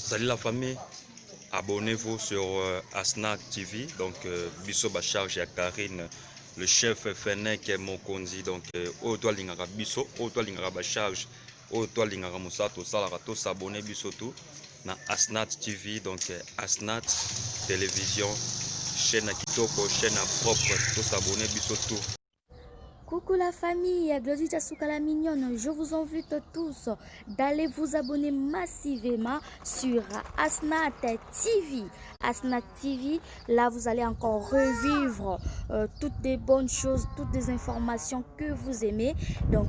Salut la famille, abonnez-vous sur Asnac TV. Donc, Bisso Bacharge et Karine, le chef Fennec Mokonzi. Donc, Otoa Lingara Bisso, Otoa Lingara Bacharge, Otoa Lingara Moussato, Salarato, s'abonner Bisso tout na Asnat TV. Donc, Asnat Télévision, chaîne à Kitoko, chaîne à propre, tout s'abonner Bisso tout. Coucou la famille, Glody Jasuka la mignonne, je vous invite tous d'aller vous abonner massivement sur Asnat TV. Asnat TV, là vous allez encore revivre toutes les bonnes choses, toutes les informations que vous aimez. Donc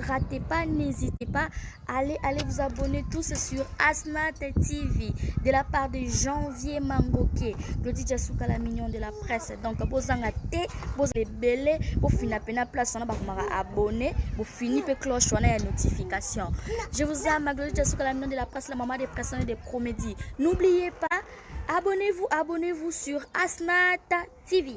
ratez pas, n'hésitez pas, allez vous abonner tous sur Asnat TV de la part de Janvier Mangoké, Glody Jasuka la mignonne de la presse. Donc vous en avez, vous avez belé. Vous finissez à place, on a abonné, vous finissez à cloche, on a une notification. Je vous aime, Glody Jasuka la mignonne de la presse, la maman des personnes et des comédies. N'oubliez pas, abonnez-vous sur Asnat TV.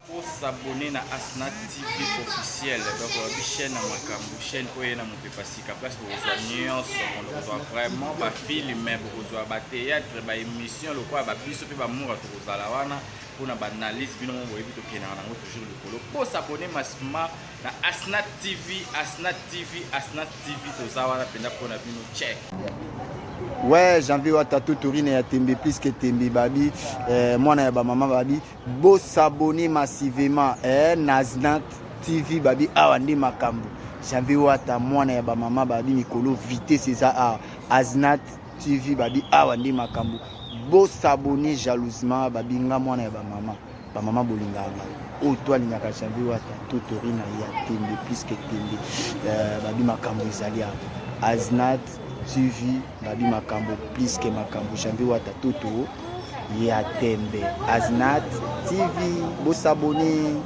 Pour s'abonner à Asnat TV officiel, donc chaîne à Makambu, chaîne où il y a mon pépasika place pour reçoit nuance, on reçoit vraiment ba film, pour reçoit ba théâtre, ba émission, le quoi ba plus pe ba moura to zalawana pour na ba analyse bino mo yebi to kena na toujours le colo. Pour s'abonner massivement à Asnat TV, Asnat TV, Asnat TV to zawana penda pour na bino check. Ouais, Janvier Watatou Tourine et Tembe plus que Tembe Babi. Moi, na ba maman Babi. Beau s'abonner massivement. Asnat TV Babi. Awandi Makambu. Janvier Wata, moi, na ba maman Babi. Nicolo, vite, c'est ça. Asnat TV Babi. Awandi Makambu. Beau s'abonner jalousement. Babi, nga moi, na ba maman. Ba maman Bolinga. Oh, toi, il n'y a qu'à Janvier Watatou Tourine et Tembe plus que Tembe. Babi Makambu, Isalia. Asnat TV, Babi Makambo, plus que Makambo, Janvier Watatoto, ya Tembe, Asnat TV, beau s'abonner.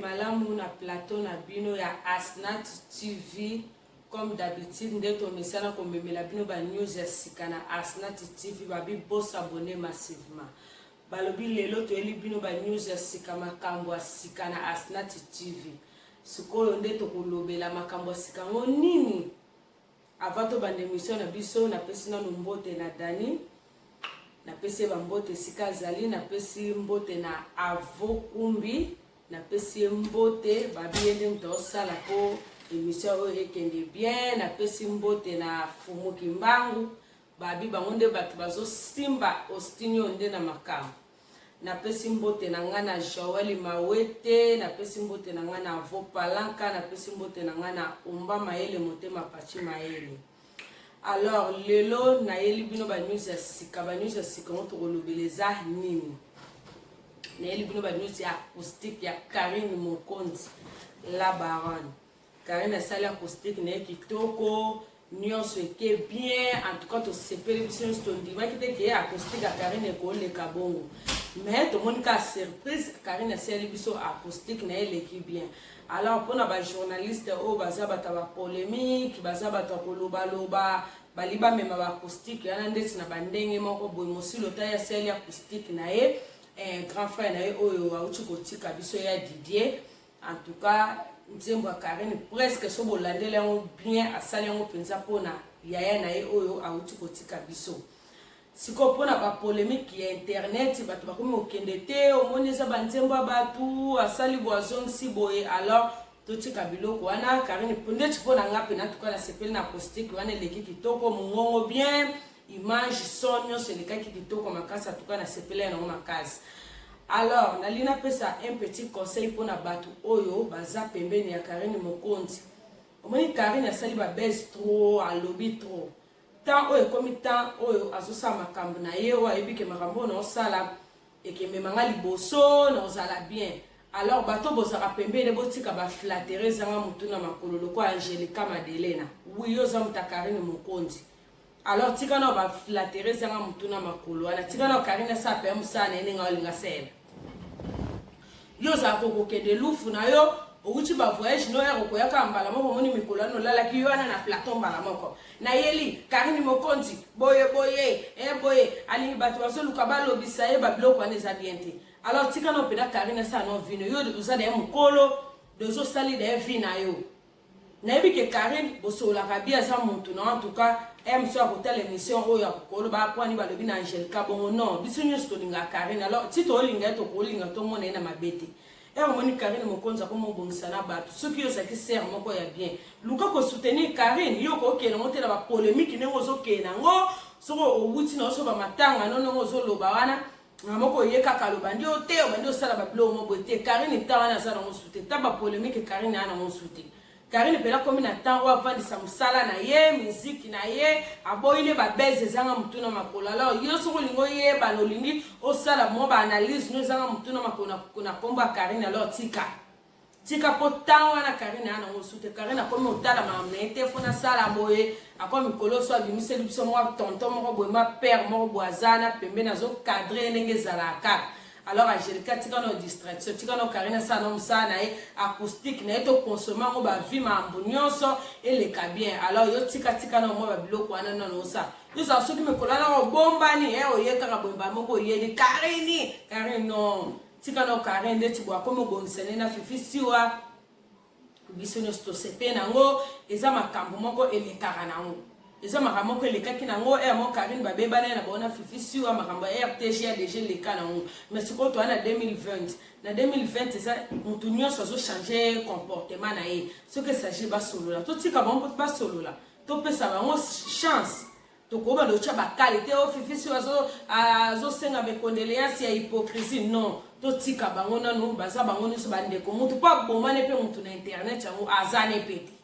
Malamu na plateau na bino ya Asnat TV comme d'habitude ndeto mesana komemela bino ba news ya sika na Asnat TV babi bo s'abonner massivement balobi lelo to eli bino ba news ya sika makambo ya sika na Asnat TV sikoyo ndeto kolobela makambo ya sika ngo nini avato bande mission na biso na pesi na mbote na Dani na pesi ba mbote sika zali na pesi mbote na avokumbi na pesi mbote babi yende mtosala po émission o ekende bien na pesi mbote na fumu kimbangu babi bangonde batu bazo simba ostinyo nde na makamu na pesi mbote na ngana Joeli Mawete na pesi mbote na ngana Vopalanka na pesi mbote na ngana Umba Maele Motema Pachi Maele. Alors lelo na yeli bino ba news ya sika to kolobeleza nini na yeli bino ba news ya acoustique ya Karine Mokonzi la baronne. Karine asali acoustique na kitoko nyonso eke bien, en tout cas to sepele biso to ndima kite ke acoustique ya Karine ko le kabongo. Mais tout le monde a surprise Karine asali biso acoustique na eleki bien. Alors pour na ba journaliste o baza bata ba polémique, baza bata ko loba baliba mema ba acoustique yana ndeti na bandenge moko boy mosilo ta ya sali acoustique na ye. Un grand frère na oyo auti kotika biso ya Didier. En tout cas nzembo Karine presque so bolandela ngo bien asali ngo penza pona yaya na oyo auti kotika biso siko pona ba polémique ya internet batu bakomi okende te omoneza banzembo batu asali boison si boye. Alors totika biloko wana Karine pondeti pona ngape na tuka na sepeli na acoustique wana leki kitoko mongongo bien image sonyo selikaki kitoko makasa tuka na sepeli na makasi. Alors nalina pesa un petit conseil pour na batu oyo baza pembeni ya Karine Mokonzi. Omoni Karine asali ba baisse trop, alobi trop. Tant oyo komi tant oyo azosa makambo na ye wa ebike makambo na osala ekembe manga liboso na ozala bien. Alors bato bozaka pembeni botika ba flatterer zanga mutu na makolo loko Angelica Madelena. Oui yo za muta Karine Mokonzi. Alors tika na ba flatterer zanga mutu na makolo ana tika na Karine sa pem sa na ninga olinga sele. Yo za koko kende lufu na yo outi ba voyage no ero koyaka mbala moko moni mikolo no lala ki yo na plateau mbala moko na yeli Karine Mokonzi boye boye ali bato bazoluka balobisa ye ba biloko wana eza bien te alors tika no pena Karine sa no vino yo uza de mukolo dozo sali de vina yo na yebi ke Karine bosola kabia za muntu na en tout cas so hotel émission oyo ya kokolo ba kwani balobi na Angelica bongo non biso nyonso tolinga Karine alors ti tolinga to kolinga to mona na mabete moni Karine Mokonzi ko mo bongisa na bato soki yo saki ser moko ya bien luka ko soutenir Karine yo ko kena ngote na ba polémique ne ngozo kena ngo soko owuti na so ba matanga no ngozo loba wana moko yeka kaloba ndio te obandi osala ba blo mo bote Karine ta wana sala ngo soutenir ta ba polémique Karine ana ngo soutenir Karine pela komi na temps wa vandi sa musala na ye musique na ye aboyile ba beze zanga mutuna makola alors yo soko lingo ye ba no lingi osala mo ba analyse no zanga mutuna makona kuna komba Karine alors tika po temps wana Karine ana ngo soutenir Karine komi otala mamne te fona sala boye akomi koloso abimiseli biso mo tonton mo boye ma père mo boazana pembe nazo cadrer ndenge zalaka alors Angelica tika no distraction tika no Karine sa no msana acoustique na eto consommer ngo ba vie mambo nyonso eleka bien alors yo tika no mo ba biloko wana no sa yo za soki me kolana ko bombani oyeka ka bomba moko yeli Karine no tika no Karine ndeti bwa komo bonisene na fifisiwa biso no sto sepe nango eza makambo moko elekaka nango eza makambo moko elekaki nango mo Karine babebana na bona fifisiwa makambo ya RTG ya déjà leka nango mais siko to na 2020 na 2020 eza mutu nyonso azo changer comportement na ye soki s'agit ba solola to tika bango ba solola to pesa bango chance to ko ba do cha ba qualité o fifisiwa azo senga be condoléance ya hypocrisie non to tika bango nanu baza bango nyonso bandeko mutu pa bomane pe mutu na internet yango azane pete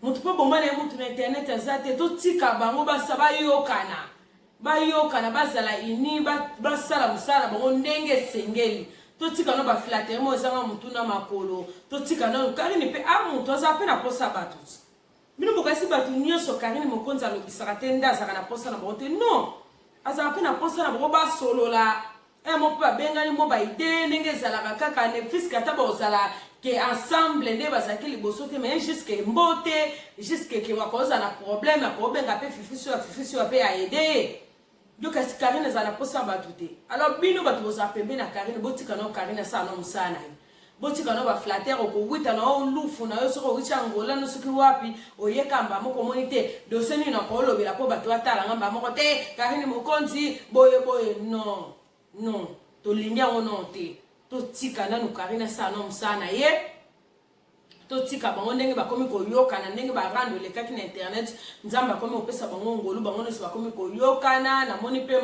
mutu po bomba na mutu na internet azate to tika bango basaba yokana bazala ini basala musala bango ndenge sengeli to tika no ba flatter mo zanga mutu na makolo to tika no Karine pe mutu aza pe na posa bato bino bokasi bato nyonso Karine Mokonzi alobisaka te nda azaka na posa na bango te non azaka pe na posa na bango basolola mo pe babengani mo ba ide ndenge ezalaka kaka ne fiske ata bozala que ensemble nde bazaki liboso te mais jusque mbote jusque ke wakoza na problème akobenga pe fifisiwa pe aider donc kasi Karine za na posa bato te alors bino bato boza pembe na Karine botika no Karine sa no musana botika no ba flatter ko wita no lufu na yo soko wicha ngola no soki wapi oyekamba moko monite doseni na ko lobela po bato atala ngamba moko te Karine Mokonzi boye non to lingia ono te to tika nanu Karine sa no msana ye to tika bango ndenge bakomi koyokana ndenge barando lekaki na internet nzamba bakomi opesa bango ngolu bango nso bakomi koyokana na moni pe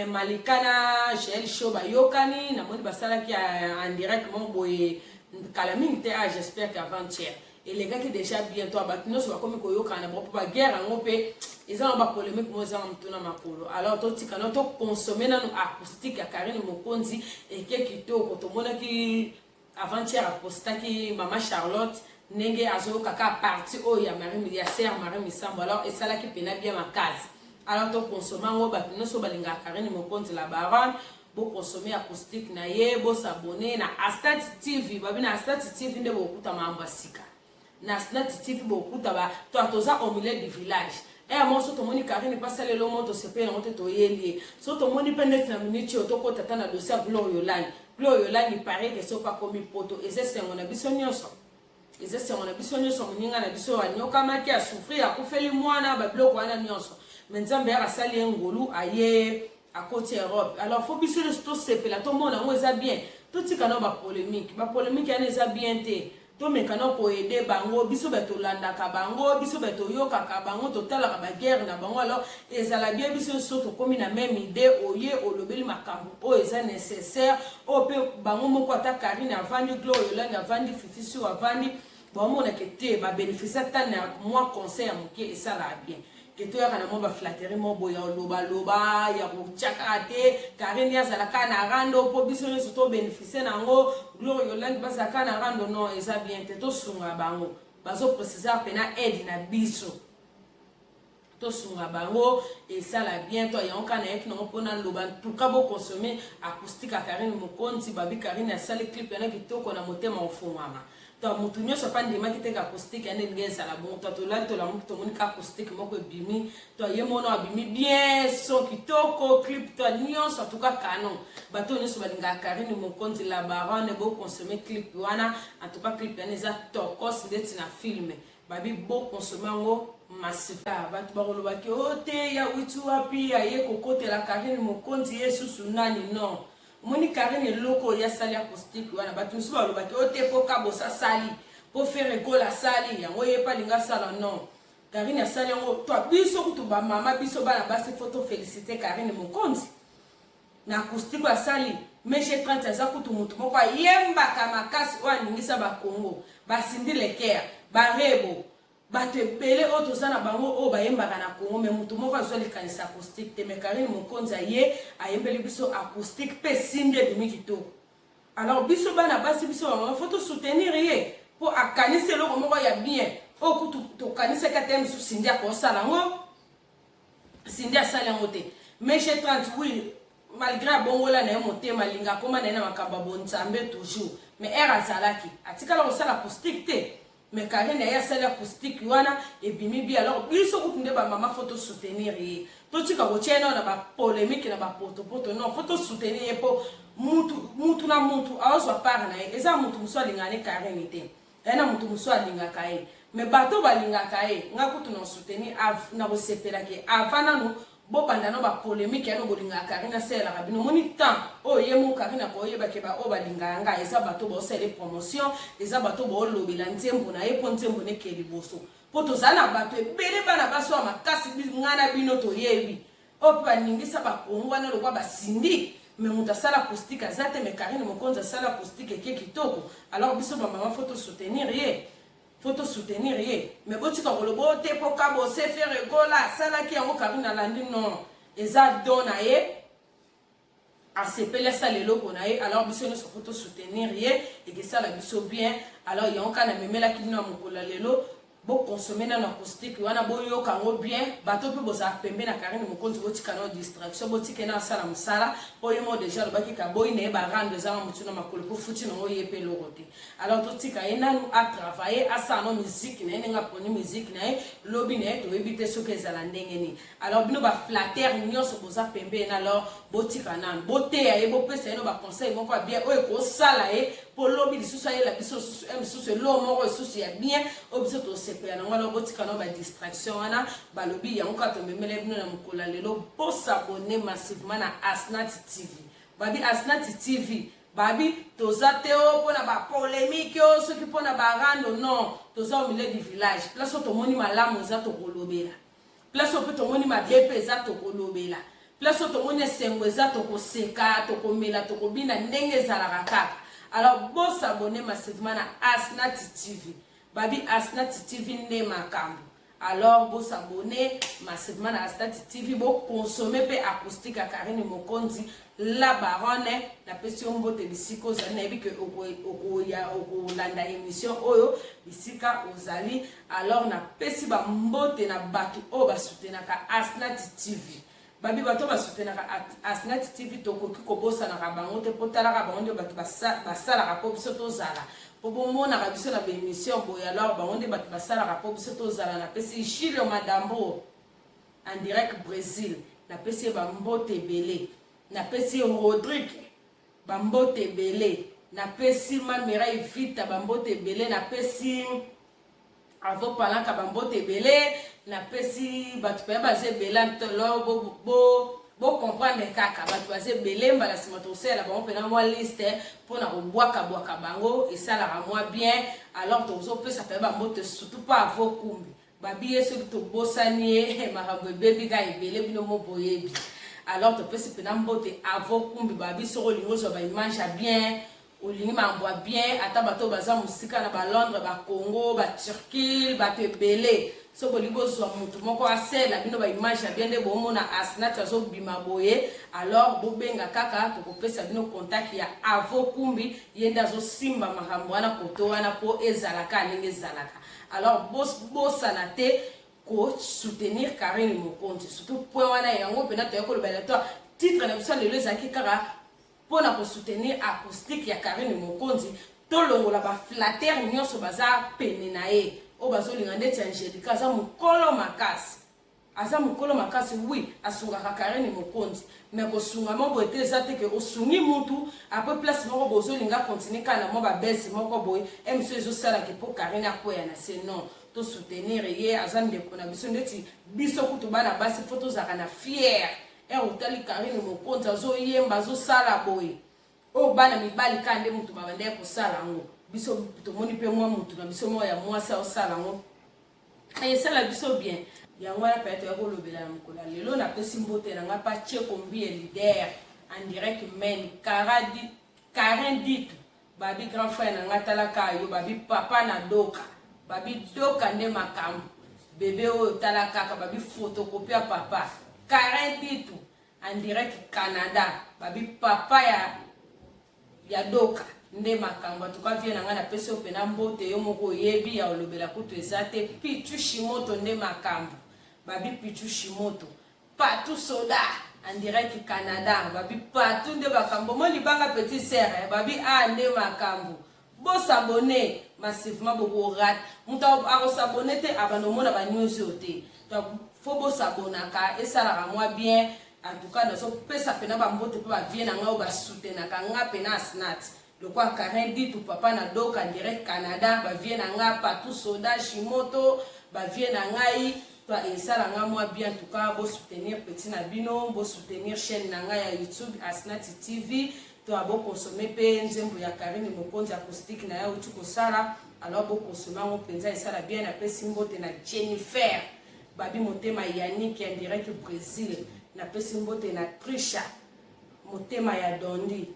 malikana Joel Show bayokani na moni basalaki en direct mon boye kala mingi te j'espère qu'avant-hier et les gars qui déjà bientôt abattu no so bakomi koyokana bo pa guerre ngo pe ezana ba polémique mo za mtuna makolo alors to tika no to consommer nanu acoustique ya Karine Mokonzi et kitoko to mona ki avant-hier apostaki mama Charlotte nenge azo kaka parti o ya Marie ya sœur Marie Misambo alors et sala ki pena bien makasi alors to consommer ngo ba no so balinga Karine Mokonzi la baronne bo consommer acoustique na ye bo s'abonner na Astat TV babi na Astat TV nde bo kuta mamba sika na Astat TV bo kuta ba to atoza au milieu du village moi so to moni Karine pasa le lomo to sepe na to yeli so to moni pendant na minute to ko tata na dossier Glory Yolani il paraît que so pas comme poto ezese ngona biso nyonso muninga na biso wanyoka maki a souffrir akufeli mwana ba bloko wana nyonso menzambe ya sali ngolu aye à côté Europe alors faut biso le sto sepe la to mona ngo eza bien to tika no ba polémique ya eza bien te to mekano ko aider bango biso beto landa ka bango biso beto yoka ka bango to tala ka ba guerre na bango alors ezala bien biso soto komi na même idée oye olobeli makambo o eza nécessaire o pe bango moko ata Karine avandi Glory Yolani avandi Fifisiwa avandi bon on a que te ba bénéficier tant na moi conseil à moké et ça la bien que to yaka na mo ba flatterie mo boya loba ya ko chakate Karine ya zala kana rando po biso ne soto bénéficier nango Glory Yolani basa kana rando non eza bien te to sunga bango bazo préciser pena aide na biso tosunga bango esala bien to yango na yeki nango mpona loba tuka bokonsome acoustique ya Karine Mokonzi babi Karine asali clip yana kitoko na motema ofungwama to mutu nyonso pa ndimaki te ka acoustique ya ndenge ezala bon to tolali tolamuki tomoni ka acoustique moko ebimi to ye mono abimi bien so kitoko clip to nyonso atuka canon bato nyonso balingaka Karine Mokonzi la baronne bokonsome clip wana atuka clip yana eza tokos ndeti na filme babi bokonsome yango masifa bato bakolobaki o te ya witu wapi aye kokotela Karine Mokonzi yesusu nani non moni Karine loko ya sali acoustique wana bato misusu balobaki o te po kabosa sali po faire école sali yango ye pa linga sala non Karine asali yango to biso kutu ba mama biso bana basi photo féliciter Karine Mokonzi na acoustique asali Meshe 30 aza kutu mutu moko yembaka makasi o aningisa ba Congo basindi leker barebo bato ebele oyo toza na bango oyo bayembaka na Congo me mutu moko azwa likanisa acoustique te me Karine Mokonzi ye ayembeli biso acoustique mpe simbi ebimi kitoko alors biso bana basi biso bango faut soutenir ye po akanisa eloko moko ya bien oyo kutu tokanisaka te mosusu sindi akosala yango sindi asala yango te Meshe 30 oui malgré abongola na ye motema alinga akoma na ye na makambo ya bonzambe toujours mais ere azalaki atikala kosala acoustique te mais Karine ya sala acoustique wana ebimi bi alors biso kutunde ba mama photo soutenir ye totika kochena na ba polémique na ba poto non photo soutenir ye po mutu na mutu awazwa part na ye eza mutu muso alingane Karine te ena mutu muso alingaka ye mais bato balingaka ye nga kutu na soutenir na bosepela ke avana no bo bandano ba polémique ya no bolinga Karine sela rabino moni temps o ye mo Karine ko ye ba ke ba o balinga nga eza bato bo sele promotion eza bato bo lobela nzembo na ye po nzembo ne keli boso po to zana bato ebele bana baso makasi ngana bino to yebi o pa ningisa ba Kongo na lokwa ba sindi me muta sala acoustique azate me Karine Mokonzi sala acoustique ke kitoko alors biso ba mama photo soutenir ye photo soutenir ye mais botika kolobo te po kabo se faire gola sala ki yango Karine alandi non eza dona ye asepele sala eloko na ye alors biso nyonso photo soutenir ye eke sala biso bien alors yango kana memelaki bino ya mokola lelo bokonsome na acoustique wana boyoka yango bien bato mpe bozala pembe na Karine Mokonzi botika na distraction botika na asala mosala oyo mo déjà lobaki ka boyi na ye barando ezanga motu na makolo po futi nango ye mpe eloko te alors totika ye nanu atravaille asala no musique na ye ndenge aponi musique na ye lobi na ye toyebi te soki ezala ndenge nini alors bino baflatere nyonso boza pembe ye na alors botika nanu boteya ye bopesa ye no baconseil moko ya bien oyo ekosala ye po lobi lisusu ayela biso lisusu elo moko lisusu ya bien oyo biso tosepela nango alors botika no badistraction wana balobi yango kaka tomemela bino na mokola lelo posabone massivement na Asnat TV babi Asnat TV babi toza te o mpona bapolémique o soki mpona barando non toza au milieu du village place oyo tomoni malamu eza tokolobela place oyo mpe tomoni mabe mpe eza tokolobela place oyo tomoni esengo eza tokoseka tokomela tokobina ndenge ezalaka kaka alors bosabone massivement na Asnat TV babi Asnat TV nde makambo alors bosabone massivement na Asnat TV bokonsome pe acoustique ya Karine Mokonzi la baronne na pesi mbote bisika ozali na yebi ke okolanda émission oyo bisika ozali alors na pesi ba mbote na bato oyo basoutenaka Asnat TV babi bato basoutenaka Asnat TV tokoki kobosanaka bango te po talaka bango nde bato basalaka po biso tozala po bomonaka biso na baémission boye alors bango nde bato basalaka po biso tozala na pesi Gilles Madambo en direct Brésil na pesi bambote ebele na pesi Rodrigue bambote ebele na pesi Mamirai Vita bambote ebele na pesi Avo Palanka bambote ebele na pesi bato pe baze ebele ntolo bo comprendre kaka bato baze ebele mbala nsima tosala bango mpena mwa liste mpona kobwaka bango esalaka mwa bien alors tozopesa pe bambote surtout pa Avo Kumbi babi ye soki tobosani ye makambo ebebi ka ebele bino mo boyebi alors topesi mpena mbote Avo Kumbi babi soko olingi ozwa baimage ya bien olingi mambo ya bien ata bato baza mosika na balondres bacongo baturquie bato ebele soko olingi ozwa motu moko asela bino baimage ya bien nde bomona Asnat azobima boye alors bobenga kaka tokopesa bino contact ya Avo Kumbi ye nde azosimba makambo wana koto wana po ezalaka ndenge ezalaka alors bosana te ko soutenir Karine Mokonzi surtout point wana yango pena to yako lobela to titre na biso lelo ezaki kaka pona ko soutenir acoustique ya Karine Mokonzi to longola ba flatter nyonso baza pene na ye o bazolinga ndeti Angelica aza mukolo makasi oui asungaka Karine Mokonzi mais kosunga mo boye te eza te ke osungi mutu après place moko bozolinga continuer kana mo babese moko boye monsieur ezosalaki mpo Karine akwea na se non to soutenir ye aza ndeko na biso ndeti biso kutu bana basi fo tozalaka na fier otali Karine Mokonzi azoyemba azosala boye oyo bana mibali ka nde mutu babanda kosala yango biso tomoni mpe mwa mutu na biso moko ya mwasi aosala yango esala biso bien yango wana peut-être yakolobela na mokolo lelo napesi mbote na nga pa Tcheko Mbie leader en direct men Karen Ditu babi grand frère na nga talaka yo babi papa na doka babi doka nde makambo bebe oyo talaka babi photocopie ya papa Karen Ditu en direct Canada babi papa ya doka nde makambo tuka vie na nga na pesi opena mbote yo moko yebi ya olobela kutu ezate Pichu Shimoto nde makambo babi Pichu Shimoto Patou Soda en direct Canada babi Patou nde makambo mo libanga petit sœur babi nde makambo bo s'abonner massivement beaucoup rat muta aro s'abonner te abano mona ba news yote donc faut bo s'abonaka et ça la moi bien en tout cas so pesa pena ba mbote pe ba vie na nga ba soutenir ka nga pena snat le quoi Karen dit tout papa na doka en direct Canada ba vie na nga Patou Soda Shimoto ba vie na ngai toi et ça la nga moi bien en tout cas bo soutenir petit na bino bo soutenir chaîne na nga ya YouTube Asnat TV toi bo consommer pe nzembo ya Karine Mokonzi acoustique na ya utu ko sala alors bo consommer on penza et ça la bien na pe simbote na Jennifer babi motema Yannick en direct du Brésil na pe simbote na Trisha motema ya Dondi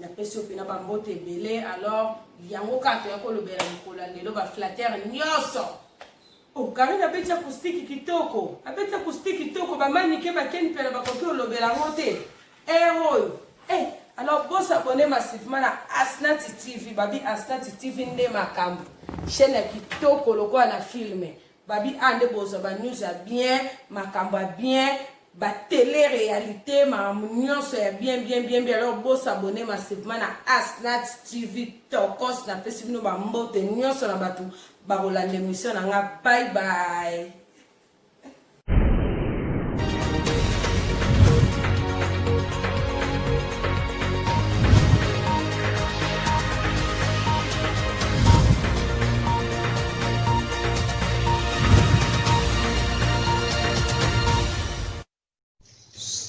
na pe so pena ba mbote belé alors yango ka to yakolobela mikola lelo ba flatter nyoso o Karine abeti acoustique kitoko ba manike ba ken pela ba koki olobela ngote oyo alors bon s'abonner massivement à Asnat TV babi Asnat TV nde makambo chaîne ya kitoko lokwa na filme babi ande bozo ba news ya bien makambo bien ba télé réalité ma nyonso ya bien alors bon s'abonner massivement à Asnat TV tokos na pesi bino ba mbote nyonso na batu ba rolande émission na nga bye bye.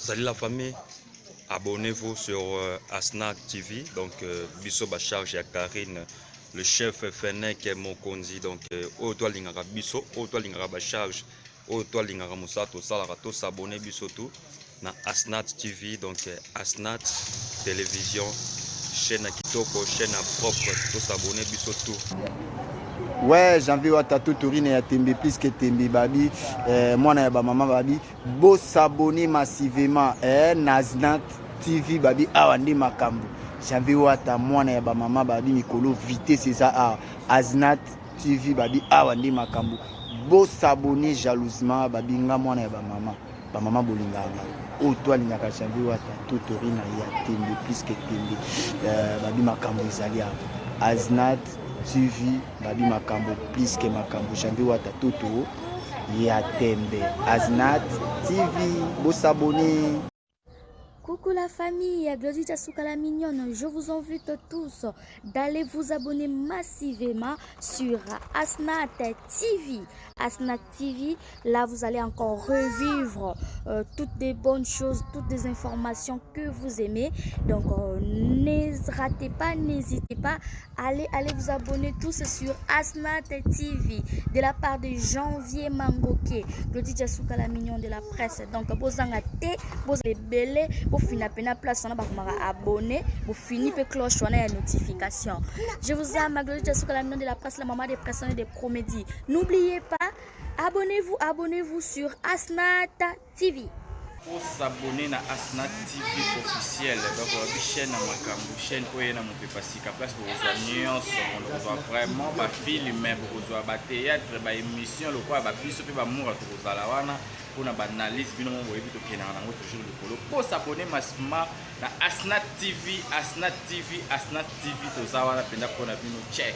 Salut la famille, abonnez-vous sur Asnat TV, donc Bisso Bacharge et Karine, le chef Fennec Mokonzi, donc Otoa Lingara Bisso, Otoa Lingara Bacharge, Otoa Lingara Moussato, Salarato, s'abonner Bisso tout, na Asnat TV, donc Asnat Télévision, chaîne à Kitoko, chaîne à propre, tout s'abonner Bisso tout. Ouais, j'envie à Tatou Tourine et à Tembe plus que Tembe Babi. Moi, na ba maman Babi. Beau s'abonner massivement. Asnat TV Babi. Awandi Makambu. J'envie à ta moi na ba maman Babi. Mikolo vite c'est ça. Asnat TV Babi. Awandi Makambu. Beau s'abonner jalousement Babi. Nga moi na ba maman. Ba maman bolinga. O toi l'ingaka j'envie à Tatou Tourine et à Tembe plus que Tembe. Babi Makambu Isalia. Asnat TV babi makambo plus que makambo jambi wata toto ya Tembe. Asnat TV bo s'abonner. Coucou la famille, Glodita Soukala Mignonne, je vous invite tous d'aller vous abonner massivement sur Asnat TV. Asnat TV, là vous allez encore revivre toutes des bonnes choses, toutes des informations que vous aimez. Donc n'hésitez pas, allez vous abonner tous sur Asnat TV de la part de Janvier Mangoké, Glodita Soukala Mignonne de la presse. Donc bozanga te, bozale belé, fina pena place on a abonné vous finissez pe cloche on a une notification. Je vous aime Glodita Soukala Mignonne de la presse, la maman des personnes et des comédies. N'oubliez pas, abonnez-vous sur Asnat TV. Pour s'abonner à Asna TV officiel, donc chaîne à Makambu, chaîne où il y a mon pépasika place pour rejoindre nuance, on reçoit vraiment ba film, pour rejoindre ba théâtre, ba émission, le quoi ba biso pe ba moura to zalawana pour na ba analyse bino mo boyebi to kena na ngo toujours le polo. Pour s'abonner massivement à Asna TV to zawana penda pour na bino check.